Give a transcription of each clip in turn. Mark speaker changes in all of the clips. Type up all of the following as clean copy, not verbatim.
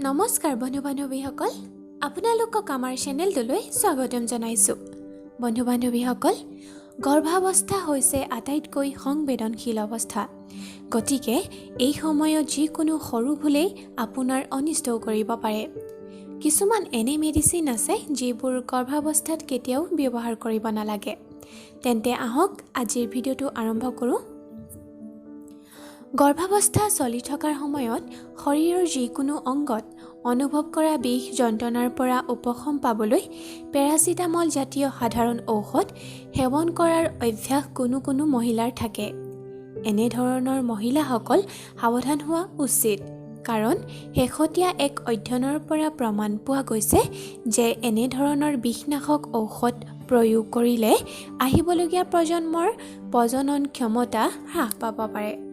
Speaker 1: নমস্কাৰ বন্ধু-বান্ধৱীসকল, আপোনালোকক আমাৰ চেনেলটোলৈ স্বাগতম জনাইছোঁ। বন্ধু-বান্ধৱীসকল, গৰ্ভাৱস্থা হৈছে আটাইতকৈ সংবেদনশীল অৱস্থা। গতিকে এই সময়ত যিকোনো সৰু ভুলেই আপোনাৰ অনিষ্টও কৰিব পাৰে। কিছুমান এনে মেডিচিন আছে যিবোৰ গৰ্ভাৱস্থাত কেতিয়াও ব্যৱহাৰ কৰিব নালাগে। তেন্তে আহক আজিৰ ভিডিঅ'টো আৰম্ভ কৰোঁ। গৰ্ভাৱস্থা চলি থকাৰ সময়ত শৰীৰৰ যিকোনো অংগত অনুভৱ কৰা বিষ যন্ত্ৰণাৰ পৰা উপশম পাবলৈ পেৰাচিটামল জাতীয় সাধাৰণ ঔষধ সেৱন কৰাৰ অভ্যাস কোনো মহিলাৰ থাকে। এনেধৰণৰ মহিলাসকল সাৱধান হোৱা উচিত, কাৰণ শেহতীয়া এক অধ্যয়নৰ পৰা প্ৰমাণ পোৱা গৈছে যে এনেধৰণৰ বিষনাশক ঔষধ প্ৰয়োগ কৰিলে আহিবলগীয়া প্ৰজন্মৰ প্ৰজনন ক্ষমতা হ্ৰাস পাব পাৰে।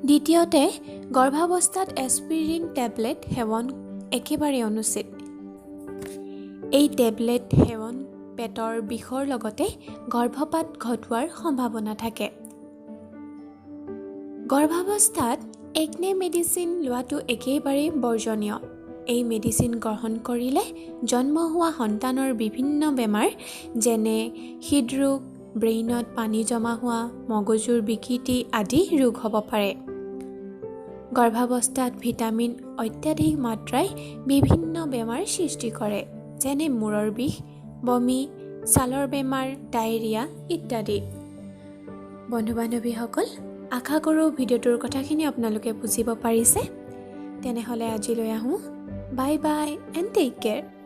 Speaker 1: দ্বিতীয়তে, গৰ্ভাৱস্থাত এস্পিৰিন টেবলেট সেৱন একেবাৰে অনুচিত। এই টেবলেট সেৱন পেটৰ বিষৰ লগতে গৰ্ভপাত ঘটোৱাৰ সম্ভাৱনা থাকে। গৰ্ভাৱস্থাত একনে মেডিচিন লোৱাটো একেবাৰে বৰ্জনীয়। এই মেডিচিন গ্ৰহণ কৰিলে জন্ম হোৱা সন্তানৰ বিভিন্ন বেমাৰ যেনে হৃদৰোগ, ব্ৰেইনত পানী জমা হোৱা, মগজুৰ বিকৃতি আদি ৰোগ হ'ব পাৰে। গৰ্ভাৱস্থাত ভিটামিন অত্যাধিক মাত্ৰাই বিভিন্ন বেমাৰ সৃষ্টি কৰে, যেনে মূৰৰ বিষ, বমি, ছালৰ বেমাৰ, ডায়েৰিয়া ইত্যাদি। বন্ধু-বান্ধৱীসকল, আশা কৰোঁ ভিডিঅ'টোৰ কথাখিনি আপোনালোকে বুজিব পাৰিছে। তেনেহ'লে আজিলৈ আহোঁ। Bye bye and take care.